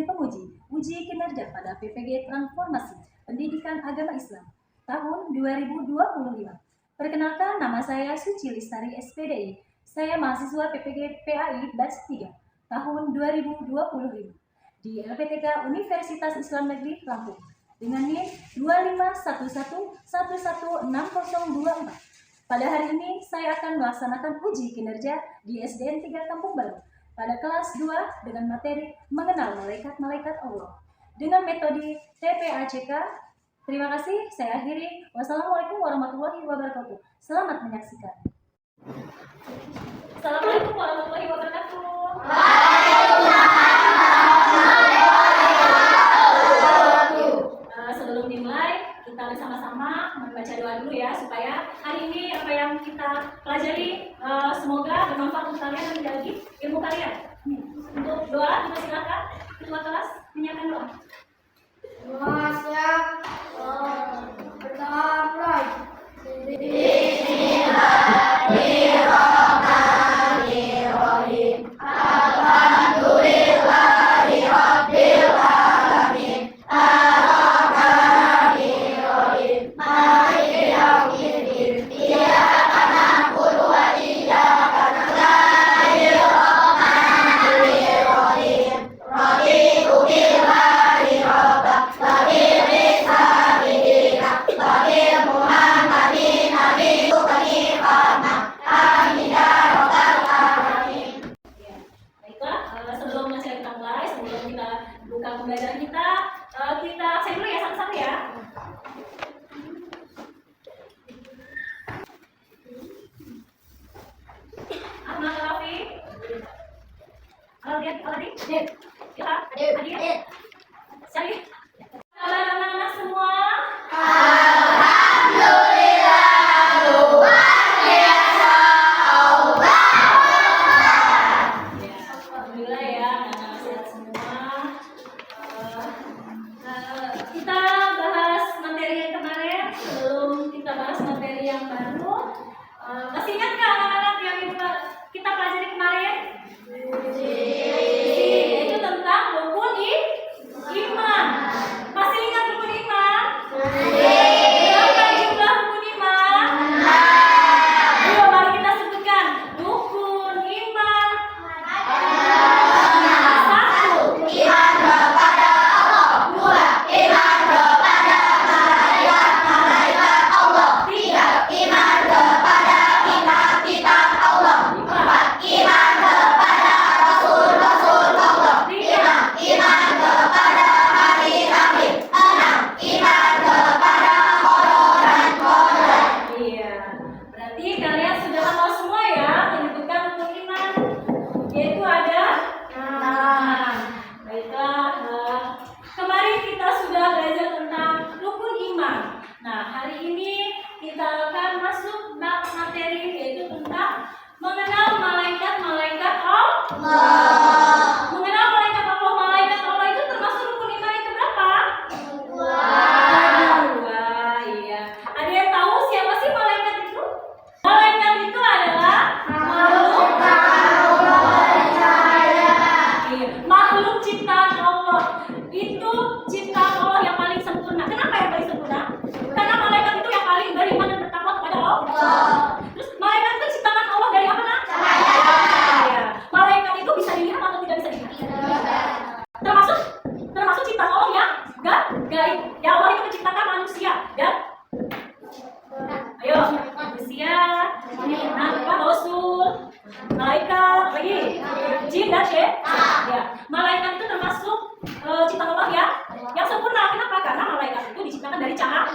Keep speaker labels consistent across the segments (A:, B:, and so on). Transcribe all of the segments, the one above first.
A: dosen penguji uji kinerja pada PPG Transformasi Pendidikan Agama Islam tahun 2025. Perkenalkan, nama saya Suci Listari SPDI. Saya mahasiswa PPG PAI Batch 3 tahun 2025 di LPTK Universitas Islam Negeri Lampung dengan NIM 251116024. Pada hari ini saya akan melaksanakan uji kinerja di SDN 3 Kampung Baru pada kelas 2 dengan materi mengenal malaikat-malaikat Allah dengan metode TPACK. Terima kasih, saya akhiri. Wassalamualaikum warahmatullahi wabarakatuh. Selamat menyaksikan. Assalamualaikum warahmatullahi wabarakatuh. Sebelum dimulai, kita bersama-sama membaca doa dulu ya, supaya hari ini apa yang kita pelajari semoga bermanfaat untuk kalian dan menjadi ilmu kalian. Untuk doa, kita silakan ketua kelas menyiapkan doa.
B: Bismillahirrahmanirrahim. Alhamdulillahirabbil alamin. Arrahmanirrahim. Maliki yaumiddin. Iyyaka na'budu wa iyyaka nasta'in. Rahmanirrahim. Raditu billahi rabban wa bil islami dinan wa bil muhammadin nabiyyan hanifan. Amin ya rabbal alamin.
A: Baiklah, sebelum acara kita mulai, sebelum kita buka pembelajaran kita absen dulu ya satu-satu ya. Ahmad Rafi, Aldi, Ilham, Adi, Syarif. Anak-anak semua.
B: Alhamdulillah, luar biasa Allah.
A: Ya, alhamdulillah ya, anak-anak sehat semua. Kita bahas materi yang kemarin. Sebelum kita bahas materi yang baru, masih ingat nggak anak-anak yang kita pelajari kemarin? Itu tentang rukun iman. Masih ingat rukun iman? Berapa jumlah rukun iman? Ayo mari kita sebutkan rukun iman. Satu,
B: Iman kepada Allah. Dua, iman kepada malaikat Allah. Tiga, iman kepada kitab Allah. Empat, iman kepada rasul-rasul Allah. Lima, iman kepada hari akhir. Enam, iman kepada qadar.
A: iya. Berarti kalian sudah hafal semua ya menyebutkan rukun iman, yaitu ada. Baiklah. Kemarin kita sudah belajar tentang rukun iman. Nah, hari ini kita akan masuk bab materi yaitu tentang mengenal malaikat-malaikat Allah. Mengenal malaikat Allah. Malaikat Allah itu termasuk rukun iman yang keberapa? Dua, iya. Ada yang tahu siapa sih malaikat itu? Malaikat itu adalah makhluk ciptaan Allah. Itu ciptaan Allah yang paling sempurna. Kenapa yang paling sempurna? Karena malaikat itu yang paling beriman dan bertakwa kepada Allah. Terus malaikat itu ciptaan Allah dari apa, Nak? Cahaya. Malaikat itu bisa dilihat atau tidak bisa dilihat? Termasuk ciptaan Allah yang gaib. Ya, Allah itu menciptakan manusia dan ayo manusia, rasul, malaikat, lagi jin dan ya. Malaikat itu termasuk ciptaan Allah ya yang sempurna. Kenapa? Karena malaikat itu diciptakan dari cahaya.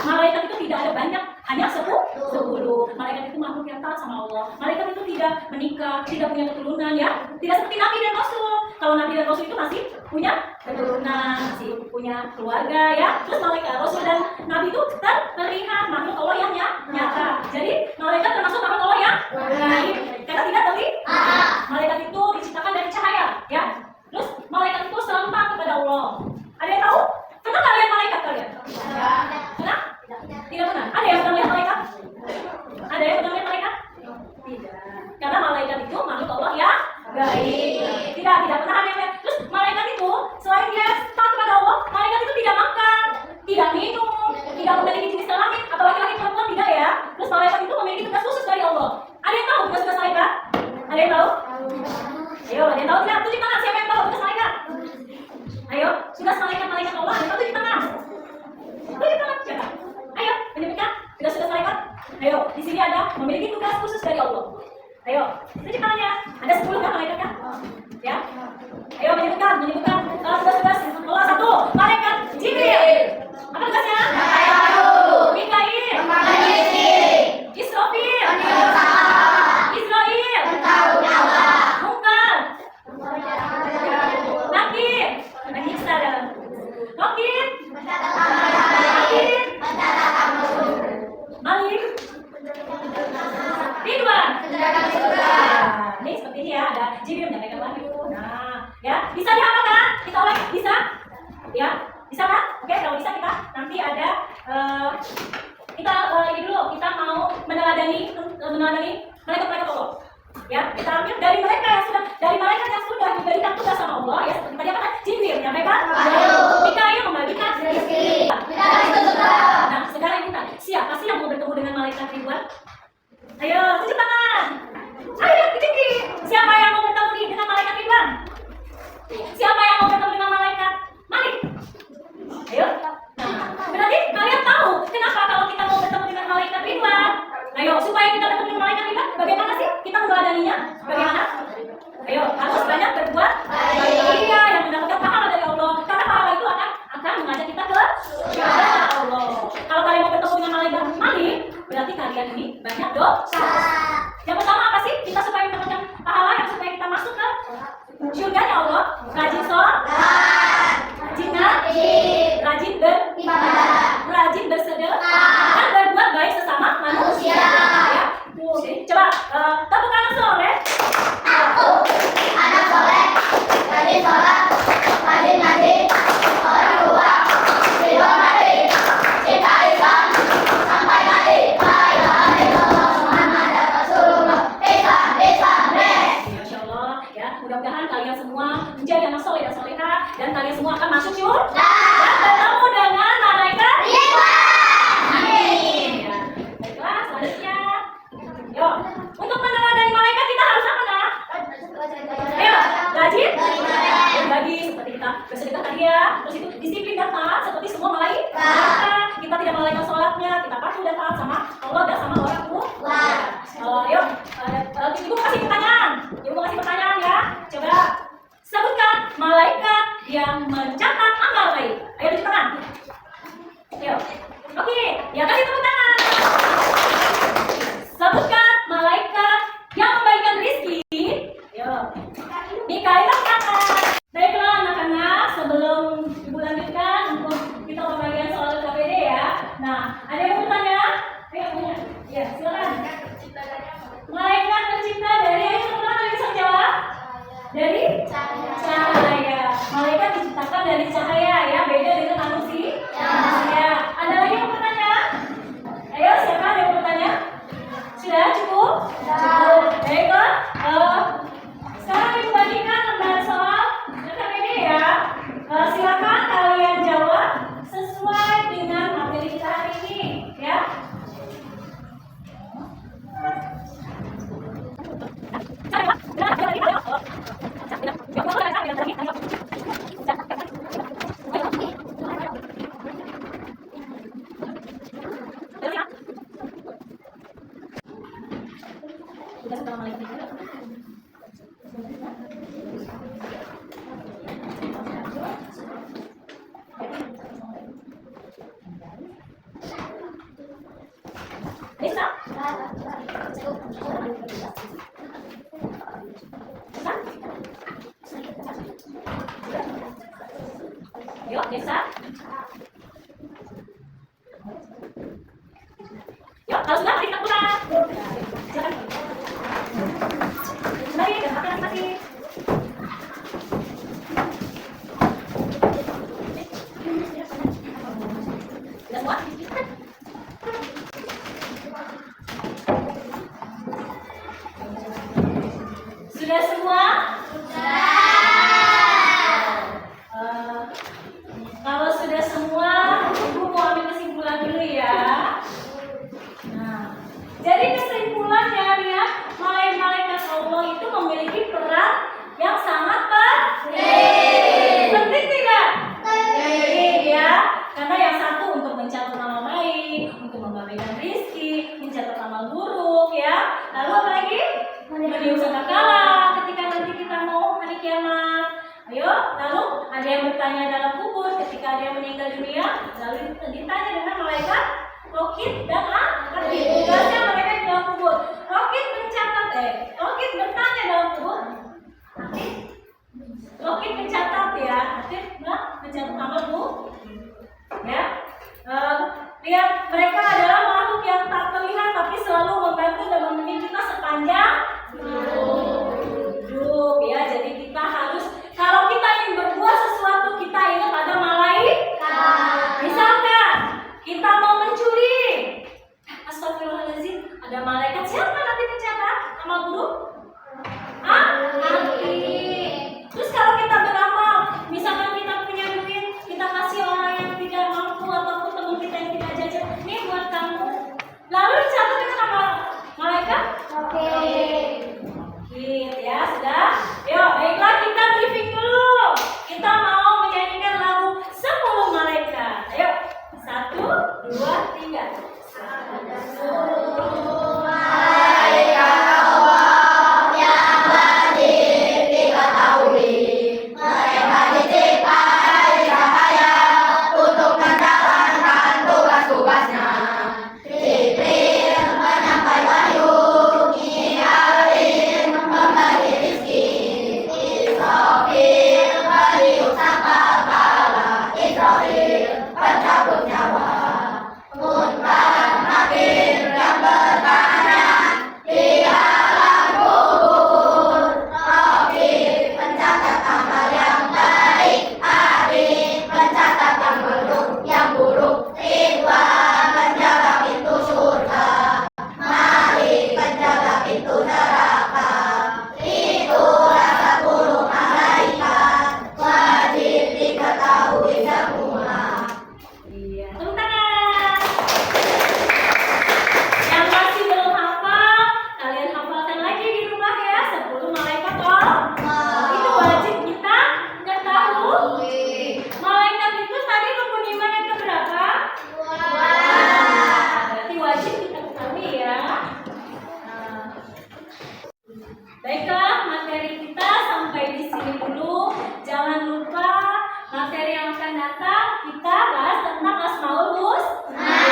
A: Malaikat itu tidak ada banyak, hanya 10. Malaikat itu makhluk yang taat sama Allah. Malaikat itu tidak menikah, tidak punya keturunan ya. Tidak seperti Nabi dan Rasul. Kalau Nabi dan Rasul itu masih punya keturunan, masih punya keluarga ya. Terus malaikat, Rasul dan Nabi itu terlihat makhluk Allah yang nyata. Jadi malaikat termasuk makhluk Allah yang gaib. Karena tidak terlihat. Malaikat itu diciptakan dari cahaya ya. Terus malaikat itu selalu taat kepada Allah. Ada yang tahu? Pernah nggak lihat malaikat kalian? Pernah? Tidak pernah. Ada yang pernah lihat malaikat? Ada yang pernah lihat malaikat? Tidak. Karena malaikat itu makhluk Allah yang gaib. Tidak pernah ada yang lihat. Terus malaikat itu memiliki tugas khusus dari Allah. Ayo, itu ciptaannya. Ada 10 kan malaikat kan? Ya. Ayo menyebutkan tugas-tugas Allah. 1, malaikat Jibril. Apa tugasnya? Mikail. Israfil. Israil. Munkar. Nakir. Menyiksa dalam. Nakir. Malik. Ridwan. Nah, ini seperti ini ya, ada Jibril menyampaikan wahyu. Nah, ya, bisa dihafalkan? Kita ulang, bisa? Ya, bisa kan? Oke, kalau bisa kita nanti ada ini dulu, kita mau meneladani malaikat-malaikat Allah. Ya, kita ambil dari mereka yang sudah diberikan tugas sama Allah ya, seperti tadi apa kan? Jibril menyampaikan wahyu. Mikail membagikan rezeki. Nah, sekarang ini siapa sih yang mau bertemu dengan malaikat Ridwan? Ayo, tunjuk tangan. Ayo, tinggi. Siapa yang mau bertemu dengan malaikat Ridwan? Siapa yang mau bertemu dengan malaikat Malik? Ayo. Nah, berarti kalian tahu kenapa kalau kita mau bertemu dengan malaikat Ridwan? Ayo, supaya kita bertemu dengan malaikat Ridwan, bagaimana sih kita meneladaninya? Bagaimana? Ayo, harus banyak berbuat baik. Iya, yang mendapatkan pahala dari Allah. Karena pahala itu akan mengajak kita ke surga Allah. Kalau kalian mau bertemu dengan malaikat Malik, berarti kalian ini banyak dosa. Yang pertama apa sih? Kita supaya mendapatkan pahala yang supaya kita masuk ke surganya Allah. Rajin sholat, rajin beribadah, rajin bersedekah, dan berbuat baik sesama manusia. Ya. Coba tepuk tangan soleh.
B: Aku anak soleh, rajin sholat, rajin ngaji, orang tua, dihormati, cinta Islam, sampai mati. La ilaha illallah Muhammad Rasulullah. Islam,
A: Masya Allah, ya mudah-mudahan kalian semua menjadi anak soleh dan soleha, dan kalian semua akan masuk surga dan bertemu dengan malaikat Ridwan. Amin. Ya. Baiklah, selanjutnya, yuk, untuk meneladani malaikat kita harus apa nak? Ayo, rajin berbagi seperti kita bersedekah tadi ya. Terus itu disiplin dan taat seperti semua malaikat. Kita tidak melalaikan sholatnya, kita patuh dan taat sama Allah dan sama orang tua. Yuk, ibu kasih pertanyaan. Ibu kasih pertanyaan ya. Coba sebutkan malaikat yang mencatat amal baik. Ayo tunjuk tangan. Ayo. Oke, ya kasih tepuk tangan. Sebutkan malaikat yang membagikan rezeki. Yo. Mikail kata. Baiklah anak-anak, sebelum ibu lanjutkan untuk kita pembagian soal KPD ya. Nah, ada yang mau bertanya? Ayo punya. Ya, silakan. Malaikat pencipta dari teman-teman ada bisa jawab? Dari cahaya. Malaikat diciptakan dari cahaya ya, beda dengan manusia. Ya. Ada lagi yang mau bertanya? Ayo, siapa ada yang mau bertanya? Sudah cukup? Cukup. Baiklah. Sekarang ibu bagikan lembar soal KPD ya. Silakan kalian jawab sesuai dengan materi kita hari ini ya. Kita setelah malaikat bisa? Yuk, bisa? Yuk, kalau sudah kita pulang. Silakan. Mari, dan makan masih. Sudah semua? Sudah semua? Kalau sudah semua, ibu mau ambil kesimpulan dulu ya. Nah, jadi kesimpulannya ya, malaikat Allah itu memiliki peran yang sangat penting tidak? Penting ya, karena yang satu untuk mencatat nama Ya.
B: Malaikat Allah yang wajib diketahui. Mereka dicipta dari cahaya untuk menjalankan tugas-tugasnya. Jibril menyampai wahyu, Mikail memberi rezeki, Israfil meniup sangkakala, Israfil pencabut nyawa. Munkar Nakir yang bertanya di alam kubur, Raqib pencatat amal yang baik, Atid pencatat yang buruk, Ridwan penjaga pintu surga, Malik penjaga pintu neraka. Itulah 10 malaikat, wajib diketahui semua.
A: Iya. Tepuk tangan. Yang masih belum hafal, kalian hafalkan lagi di rumah ya. 10 malaikat toh. Itu wajib kita ketahui. Malaikat itu tadi rukun iman yang keberapa? Berarti wajib kita ketahui ya. Baiklah, materi kita sampai di sini dulu. Jangan lupa materi yang akan datang kita bahas tentang Asmaul Husna.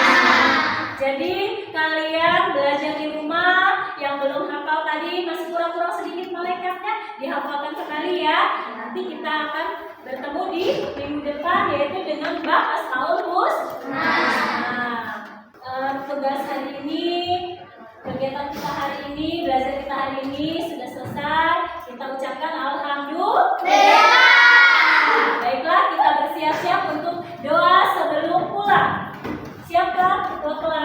A: Jadi kalian belajar di rumah, yang belum hafal tadi masih kurang-kurang sedikit malaikatnya, dihafalkan sekali ya. Nanti kita akan bertemu di minggu depan yaitu dengan bab Asmaul Husna. Tugas hari ini, kegiatan kita hari ini, belajar kita hari ini sudah selesai. Kita ucapkan alhamdulillah. Baiklah, kita bersiap-siap untuk doa sebelum pulang. Siapkah? Ketua kelas.